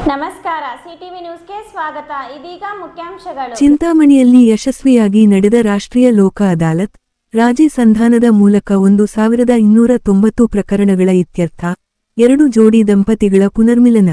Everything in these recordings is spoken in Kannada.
ನಮಸ್ಕಾರ, ಸಿಟಿವಿ ನ್ಯೂಸ್ಗೆ ಸ್ವಾಗತ. ಇದೀಗ ಮುಖ್ಯಾಂಶಗಳು. ಚಿಂತಾಮಣಿಯಲ್ಲಿ ಯಶಸ್ವಿಯಾಗಿ ನಡೆದ ರಾಷ್ಟ್ರೀಯ ಲೋಕ ಅದಾಲತ್, ರಾಜಿ ಸಂಧಾನದ ಮೂಲಕ 1290 ಪ್ರಕರಣಗಳ ಇತ್ಯರ್ಥ, 2 ಜೋಡಿ ದಂಪತಿಗಳ ಪುನರ್ಮಿಲನ.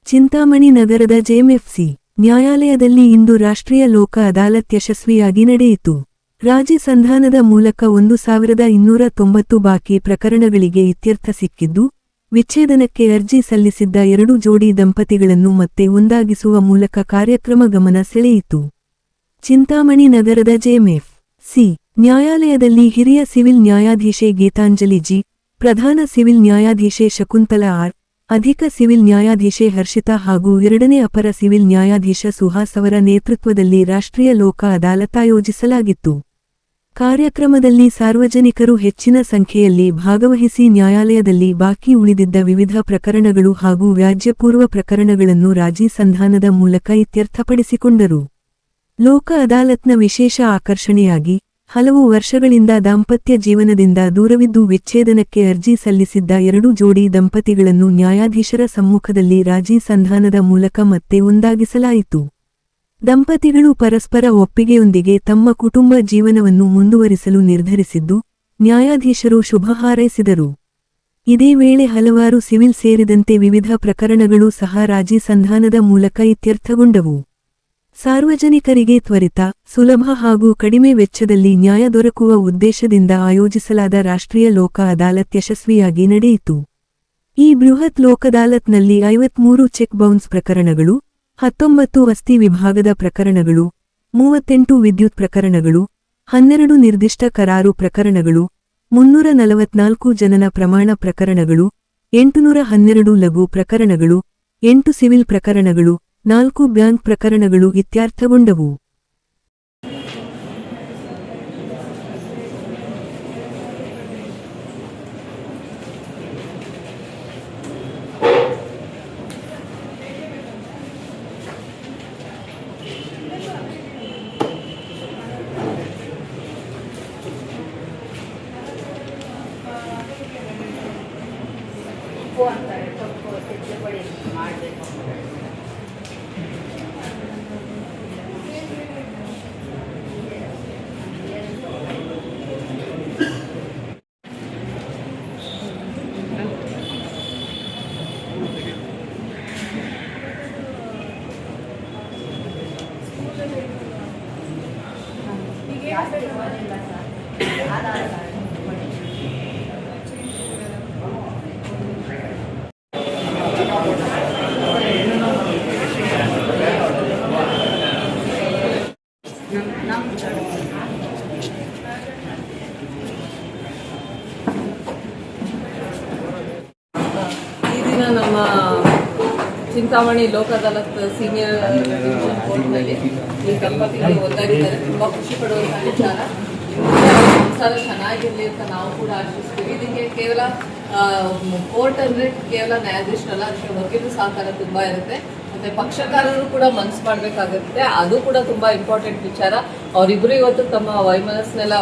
ಚಿಂತಾಮಣಿ ನಗರದ ಜೆಎಂಎಫ್ಸಿ ನ್ಯಾಯಾಲಯದಲ್ಲಿ ಇಂದು ರಾಷ್ಟ್ರೀಯ ಲೋಕ ಅದಾಲತ್ ಯಶಸ್ವಿಯಾಗಿ ನಡೆಯಿತು. ರಾಜಿ ಸಂಧಾನದ ಮೂಲಕ 1290 ಬಾಕಿ ಪ್ರಕರಣಗಳಿಗೆ ಇತ್ಯರ್ಥ ಸಿಕ್ಕಿದ್ದು, ವಿಚ್ಛೇದನಕ್ಕೆ ಅರ್ಜಿ ಸಲ್ಲಿಸಿದ್ದ 2 ಜೋಡಿ ದಂಪತಿಗಳನ್ನು ಮತ್ತೆ ಒಂದಾಗಿಸುವ ಮೂಲಕ ಕಾರ್ಯಕ್ರಮ ಗಮನ ಸೆಳೆಯಿತು. ಚಿಂತಾಮಣಿ ನಗರದ ಜೆಎಂಎಫ್.ಸಿ ನ್ಯಾಯಾಲಯದಲ್ಲಿ ಹಿರಿಯ ಸಿವಿಲ್ ನ್ಯಾಯಾಧೀಶೆ ಗೀತಾಂಜಲಿ ಜಿ, ಪ್ರಧಾನ ಸಿವಿಲ್ ನ್ಯಾಯಾಧೀಶೆ ಶಕುಂತಲಾ ಆರ್, ಅಧಿಕ ಸಿವಿಲ್ ನ್ಯಾಯಾಧೀಶೆ ಹರ್ಷಿತಾ ಹಾಗೂ 2ನೇ ಅಪರ ಸಿವಿಲ್ ನ್ಯಾಯಾಧೀಶ ಸುಹಾಸ್ ಅವರ ನೇತೃತ್ವದಲ್ಲಿ ರಾಷ್ಟ್ರೀಯ ಲೋಕ ಅದಾಲತ್ ಆಯೋಜಿಸಲಾಗಿತ್ತು. ಕಾರ್ಯಕ್ರಮದಲ್ಲಿ ಸಾರ್ವಜನಿಕರು ಹೆಚ್ಚಿನ ಸಂಖ್ಯೆಯಲ್ಲಿ ಭಾಗವಹಿಸಿ ನ್ಯಾಯಾಲಯದಲ್ಲಿ ಬಾಕಿ ಉಳಿದಿದ್ದ ವಿವಿಧ ಪ್ರಕರಣಗಳು ಹಾಗೂ ವ್ಯಾಜ್ಯಪೂರ್ವ ಪ್ರಕರಣಗಳನ್ನು ರಾಜಿ ಸಂಧಾನದ ಮೂಲಕ ಇತ್ಯರ್ಥಪಡಿಸಿಕೊಂಡರು. ಲೋಕ ಅದಾಲತ್ನ ವಿಶೇಷ ಆಕರ್ಷಣೆಯಾಗಿ, ಹಲವು ವರ್ಷಗಳಿಂದ ದಾಂಪತ್ಯ ಜೀವನದಿಂದ ದೂರವಿದ್ದು ವಿಚ್ಛೇದನಕ್ಕೆ ಅರ್ಜಿ ಸಲ್ಲಿಸಿದ್ದ 2 ಜೋಡಿ ದಂಪತಿಗಳನ್ನು ನ್ಯಾಯಾಧೀಶರ ಸಮ್ಮುಖದಲ್ಲಿ ರಾಜಿ ಸಂಧಾನದ ಮೂಲಕ ಮತ್ತೆ ಒಂದಾಗಿಸಲಾಯಿತು. ದಂಪತಿಗಳು ಪರಸ್ಪರ ಒಪ್ಪಿಗೆಯೊಂದಿಗೆ ತಮ್ಮ ಕುಟುಂಬ ಜೀವನವನ್ನು ಮುಂದುವರಿಸಲು ನಿರ್ಧರಿಸಿದ್ದು, ನ್ಯಾಯಾಧೀಶರು ಶುಭ ಹಾರೈಸಿದರು. ಇದೇ ವೇಳೆ ಹಲವಾರು ಸಿವಿಲ್ ಸೇರಿದಂತೆ ವಿವಿಧ ಪ್ರಕರಣಗಳು ಸಹ ರಾಜಿ ಸಂಧಾನದ ಮೂಲಕ ಇತ್ಯರ್ಥಗೊಂಡವು. ಸಾರ್ವಜನಿಕರಿಗೆ ತ್ವರಿತ, ಸುಲಭ ಹಾಗೂ ಕಡಿಮೆ ವೆಚ್ಚದಲ್ಲಿ ನ್ಯಾಯ ದೊರಕುವ ಉದ್ದೇಶದಿಂದ ಆಯೋಜಿಸಲಾದ ರಾಷ್ಟ್ರೀಯ ಲೋಕ ಅದಾಲತ್ ಯಶಸ್ವಿಯಾಗಿ ನಡೆಯಿತು. ಈ ಬೃಹತ್ ಲೋಕದಾಲತ್ನಲ್ಲಿ 53 ಚೆಕ್ ಬೌನ್ಸ್ ಪ್ರಕರಣಗಳು, 19 ಆಸ್ತಿ ವಿಭಾಗದ ಪ್ರಕರಣಗಳು, 38 ವಿದ್ಯುತ್ ಪ್ರಕರಣಗಳು, 12 ನಿರ್ದಿಷ್ಟ ಕರಾರು ಪ್ರಕರಣಗಳು, 344 ಜನನ ಪ್ರಮಾಣ ಪ್ರಕರಣಗಳು, 812 ಲಘು ಪ್ರಕರಣಗಳು, 8 ಸಿವಿಲ್ ಪ್ರಕರಣಗಳು, 4 ಬ್ಯಾಂಕ್ ಪ್ರಕರಣಗಳು ಇತ್ಯರ್ಥಗೊಂಡವು. ನಮ್ಮ ಚಿಂತಾಮಣಿ ಲೋಕ ಅದಾಲತ್ ಸೀನಿಯರ್ ಡಿವಿಷನ್ ಕೋರ್ಟ್ನಲ್ಲಿ ಈ ದಂಪತಿಗಳು ಒಂದಾಗಿದ್ದಾರೆ. ತುಂಬ ಖುಷಿ ಪಡುವಂಥ ವಿಚಾರ. ಸಂಸಾರ ಚೆನ್ನಾಗಿರಲಿ ಅಂತ ನಾವು ಕೂಡ ಆಶಿಸ್ತೀವಿ. ಇದಕ್ಕೆ ಕೇವಲ ಕೋರ್ಟ್ ಅಂದರೆ ಕೇವಲ ನ್ಯಾಯಾಧೀಶರಲ್ಲ, ಅದಕ್ಕೆ ವಕೀಲರು ಸಹಕಾರ ತುಂಬ ಇರುತ್ತೆ. ಮತ್ತು ಪಕ್ಷಕಾರರು ಕೂಡ ಮನಸ್ಸು ಮಾಡಬೇಕಾಗುತ್ತೆ. ಅದು ಕೂಡ ತುಂಬ ಇಂಪಾರ್ಟೆಂಟ್ ವಿಚಾರ. ಅವರಿಬ್ಬರು ಇವತ್ತು ತಮ್ಮ ವೈಮನಸ್ನೆಲ್ಲ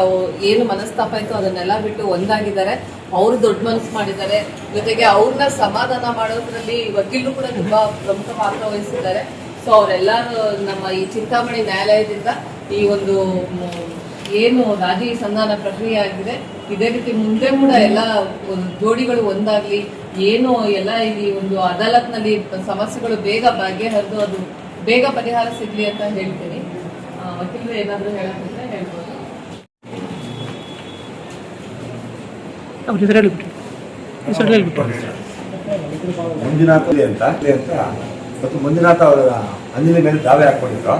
ಏನು ಮನಸ್ತಾಪ ಇತ್ತು ಅದನ್ನೆಲ್ಲ ಬಿಟ್ಟು ಒಂದಾಗಿದ್ದಾರೆ. ಅವರು ದೊಡ್ಡ ಮನಸ್ಸು ಮಾಡಿದ್ದಾರೆ. ಜೊತೆಗೆ ಅವ್ರನ್ನ ಸಮಾಧಾನ ಮಾಡೋದ್ರಲ್ಲಿ ವಕೀಲರು ಕೂಡ ತುಂಬ ಪ್ರಮುಖ ಪಾತ್ರ ವಹಿಸಿದ್ದಾರೆ. ಸೊ ಅವರೆಲ್ಲರೂ ನಮ್ಮ ಈ ಚಿಂತಾಮಣಿ ನ್ಯಾಯಾಲಯದಿಂದ ಈ ಒಂದು ಏನು ರಾಜಿ ಸಂಧಾನ ಪ್ರಕ್ರಿಯೆ ಆಗಿದೆ, ಇದೇ ರೀತಿ ಮುಂದೆ ಕೂಡ ಎಲ್ಲ ಜೋಡಿಗಳು ಒಂದಾಗಲಿ, ಏನು ಎಲ್ಲ ಈ ಒಂದು ಅದಾಲತ್ನಲ್ಲಿ ಸಮಸ್ಯೆಗಳು ಬೇಗ ಬಗೆಹರಿದು ಅದು ಬೇಗ ಪರಿಹಾರ ಸಿಗಲಿ ಅಂತ ಹೇಳ್ತೀನಿ. ವಕೀಲರು ಏನಾದರೂ ಹೇಳೋದಿದ್ರೆ ಹೇಳ್ಬೋದು. ಮಂಜುನಾಥ ಅವರ ಅಂಜಲಿ ಮೇಲೆ ದಾವೆ ಹಾಕೊಂಡಿದ್ರು,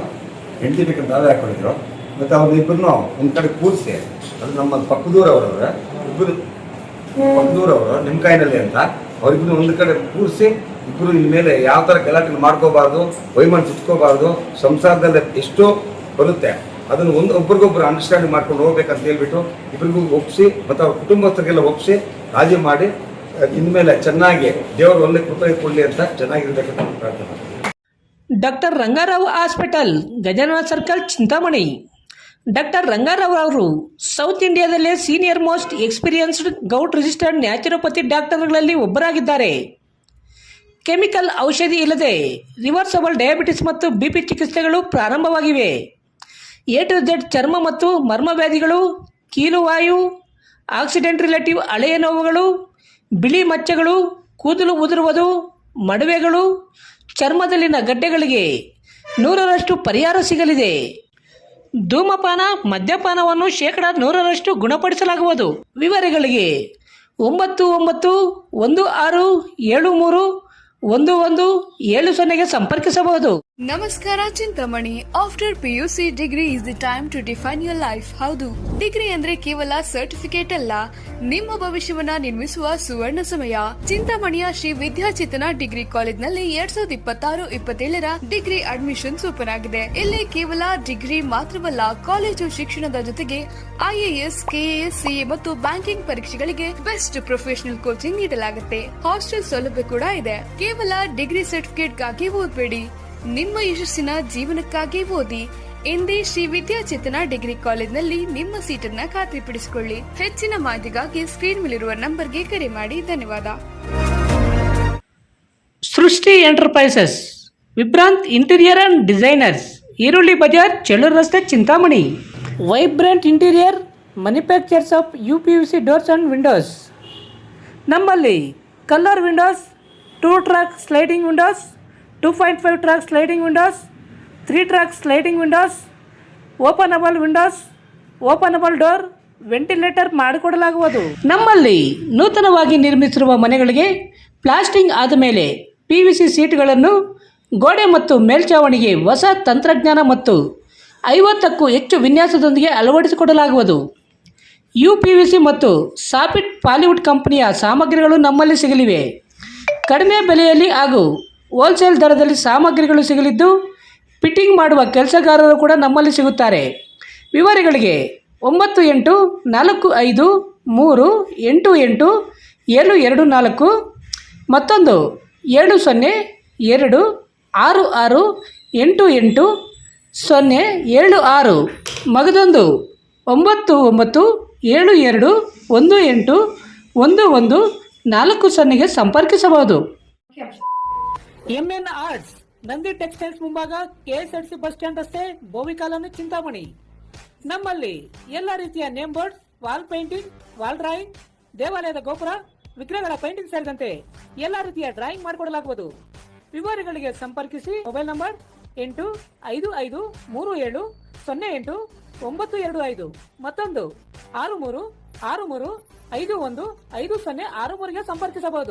ಹೆಂಡತಿ ಬೇಕಂತ ದಾವೆ ಹಾಕೊಂಡಿದ್ರು. ಮತ್ತು ಅವ್ರನ್ನಿಬ್ಬರನ್ನು ಒಂದು ಕಡೆ ಕೂರಿಸಿ, ಅದು ನಮ್ಮ ಪಕ್ಕದೂರವರವ್ರೆ, ಇಬ್ಬರು ಪಕ್ಕದೂರವರು ನಿಮ್ಕಾಯಿನಲ್ಲಿ ಅಂತ ಅವ್ರಿಬ್ಬರು ಒಂದು ಕಡೆ ಕೂರಿಸಿ, ಇಬ್ಬರು ಇನ್ಮೇಲೆ ಯಾವ ಥರ ಗಲಾಟೆ ಮಾಡ್ಕೋಬಾರ್ದು, ವೈಮನಸ್ಸು ಇಟ್ಕೋಬಾರ್ದು, ಸಂಸಾರದಲ್ಲಿ ಎಷ್ಟೋ ಬರುತ್ತೆ ಅದನ್ನು ಒಬ್ರಿಗೊಬ್ರು ಅಂಡರ್ಸ್ಟ್ಯಾಂಡಿಂಗ್ ಮಾಡ್ಕೊಂಡು ಹೋಗ್ಬೇಕಂತ ಹೇಳ್ಬಿಟ್ಟು ಇಬ್ಬರಿಗೂ ಒಪ್ಪಿಸಿ ಮತ್ತು ಅವ್ರ ಕುಟುಂಬಸ್ಥರಿಗೆಲ್ಲ ಒಪ್ಪಿಸಿ ರಾಜಿ ಮಾಡಿ ಇನ್ಮೇಲೆ ಚೆನ್ನಾಗಿ ದೇವರು ಒಳ್ಳೆ ಕೃಪೆ ಕೊಡಲಿ ಅಂತ ಚೆನ್ನಾಗಿರ್ಬೇಕಂತ ಪ್ರಾರ್ಥನೆ. Doctor Rangarao hospital, Gajanana circle, Chintamani. Doctor Rangarao ಅವರು ಸೌತ್ ಇಂಡಿಯಾದಲ್ಲೇ senior most experienced gout registered naturopathy ಡಾಕ್ಟರ್ಗಳಲ್ಲಿ ಒಬ್ಬರಾಗಿದ್ದಾರೆ. ಕೆಮಿಕಲ್ ಔಷಧಿ ಇಲ್ಲದೆ ರಿವರ್ಸಬಲ್ ಡಯಾಬಿಟಿಸ್ ಮತ್ತು ಬಿಪಿ ಚಿಕಿತ್ಸೆಗಳು ಪ್ರಾರಂಭವಾಗಿವೆ. ಎ ಟು ಝೆಡ್ ಚರ್ಮ ಮತ್ತು ಮರ್ಮವ್ಯಾಧಿಗಳು, ಕೀಲುವಾಯು, ಆಕ್ಸಿಡೆಂಟ್ ರಿಲೇಟಿವ್ ಹಳೆಯ ನೋವುಗಳು, ಬಿಳಿ ಮಚ್ಚೆಗಳು, ಕೂದಲು ಉದುರುವುದು, ಮಡುವೆಗಳು, ಚರ್ಮದಲ್ಲಿನ ಗಡ್ಡೆಗಳಿಗೆ 100% ಪರಿಹಾರ ಸಿಗಲಿದೆ. ಧೂಮಪಾನ, ಮದ್ಯಪಾನವನ್ನು 100% ಗುಣಪಡಿಸಲಾಗುವುದು. ವಿವರಗಳಿಗೆ 9916731170 ಸಂಪರ್ಕಿಸಬಹುದು. ನಮಸ್ಕಾರ Chintamani. After PUC degree is the time to define your life. ಹೌದು, ಡಿಗ್ರಿ ಅಂದ್ರೆ ಕೇವಲ ಸರ್ಟಿಫಿಕೇಟ್ ಅಲ್ಲ, ನಿಮ್ಮ ಭವಿಷ್ಯವನ್ನ ನಿರ್ಮಿಸುವ ಸುವರ್ಣ ಸಮಯ. ಚಿಂತಾಮಣಿಯ ಶ್ರೀ ವಿದ್ಯಾಚೇತನ ಡಿಗ್ರಿ ಕಾಲೇಜ್ನಲ್ಲಿ 2026-27 ಡಿಗ್ರಿ ಅಡ್ಮಿಷನ್ಸ್ ಓಪನ್ ಆಗಿದೆ. ಇಲ್ಲಿ ಕೇವಲ ಡಿಗ್ರಿ ಮಾತ್ರವಲ್ಲ, ಕಾಲೇಜು ಶಿಕ್ಷಣದ ಜೊತೆಗೆ IAS, KAS, CA ಮತ್ತು ಬ್ಯಾಂಕಿಂಗ್ ಪರೀಕ್ಷೆಗಳಿಗೆ ಬೆಸ್ಟ್ ಪ್ರೊಫೆಷನಲ್ ಕೋಚಿಂಗ್ ನೀಡಲಾಗುತ್ತೆ. ಹಾಸ್ಟೆಲ್ ಸೌಲಭ್ಯ ಕೂಡ ಇದೆ. ಕೇವಲ ಡಿಗ್ರಿ ಸರ್ಟಿಫಿಕೇಟ್ಗಾಗಿ ಓದಬೇಡಿ, ನಿಮ್ಮ ಯಶಸ್ಸಿನ ಜೀವನಕ್ಕಾಗಿ ಓದಿ. ಎಂದೇ ಶ್ರೀ ವಿದ್ಯಾಚೇತನ ಡಿಗ್ರಿ ಕಾಲೇಜ್ನಲ್ಲಿ ನಿಮ್ಮ ಸೀಟನ್ನ ಖಾತ್ರಿಪಡಿಸಿಕೊಳ್ಳಿ. ಹೆಚ್ಚಿನ ಮಾಹಿತಿಗಾಗಿ ಸ್ಕ್ರೀನ್ ಮೇಲಿರುವ ನಂಬರ್ಗೆ ಕರೆ ಮಾಡಿ. ಧನ್ಯವಾದ. Srishti enterprises, Vibhrant interior and designers, Eerulli Bazar, Chelluru ರಸ್ತೆ, Chintamani. Vibrant interior manufactures of UPVC doors and windows. ನಮ್ಮಲ್ಲಿ colour windows, 2 track sliding windows, 2.5 track sliding windows, 3 track sliding windows, openable windows, openable door, ventilator ಮಾಡಿಕೊಡಲಾಗುವುದು. ನಮ್ಮಲ್ಲಿ ನೂತನವಾಗಿ ನಿರ್ಮಿಸಿರುವ ಮನೆಗಳಿಗೆ ಪ್ಲಾಸ್ಟಿಂಗ್ ಆದ ಮೇಲೆ PVC ಸೀಟ್ಗಳನ್ನು ಗೋಡೆ ಮತ್ತು ಮೇಲ್ಛಾವಣಿಗೆ ಹೊಸ ತಂತ್ರಜ್ಞಾನ ಮತ್ತು 50ಕ್ಕೂ ಹೆಚ್ಚು ವಿನ್ಯಾಸದೊಂದಿಗೆ ಅಳವಡಿಸಿಕೊಡಲಾಗುವುದು. UPVC ಮತ್ತು ಸಾಫಿಟ್ ಪಾಲಿವುಡ್ ಕಂಪನಿಯ ಸಾಮಗ್ರಿಗಳು ನಮ್ಮಲ್ಲಿ ಸಿಗಲಿವೆ. ಕಡಿಮೆ ಬೆಲೆಯಲ್ಲಿ ಹಾಗೂ ಹೋಲ್ಸೇಲ್ ದರದಲ್ಲಿ ಸಾಮಗ್ರಿಗಳು ಸಿಗಲಿದ್ದು, ಫಿಟ್ಟಿಂಗ್ ಮಾಡುವ ಕೆಲಸಗಾರರು ಕೂಡ ನಮ್ಮಲ್ಲಿ ಸಿಗುತ್ತಾರೆ. ವಿವರಗಳಿಗೆ 9845388724 ಮತ್ತೊಂದು 7026688076 ಮಗದೊಂದು 9972181140 ಸಂಪರ್ಕಿಸಬಹುದು. MN ಆರ್ಟ್ಸ್, ನಂದಿ ಟೆಕ್ಸ್ಟೈಲ್ಸ್ ಮುಂಭಾಗ, KSRTC ಬಸ್ ಸ್ಟ್ಯಾಂಡ್ ರಸ್ತೆ, ಬೋವಿಕಾಲನಿ, ಚಿಂತಾಮಣಿ. ನಮ್ಮಲ್ಲಿ ಎಲ್ಲ ರೀತಿಯ name board, wall painting, wall drawing, ದೇವಾಲಯದ ಗೋಪುರ, ವಿಗ್ರಹಗಳ ಪೇಂಟಿಂಗ್ ಸೇರಿದಂತೆ ಎಲ್ಲ ರೀತಿಯ ಡ್ರಾಯಿಂಗ್ ಮಾಡಿಕೊಡಲಾಗುವುದು. ವಿವರಗಳಿಗೆ ಸಂಪರ್ಕಿಸಿ. ಮೊಬೈಲ್ ನಂಬರ್ 8553708925 ಮತ್ತೊಂದು 6363515063ಗೆ ಸಂಪರ್ಕಿಸಬಹುದು.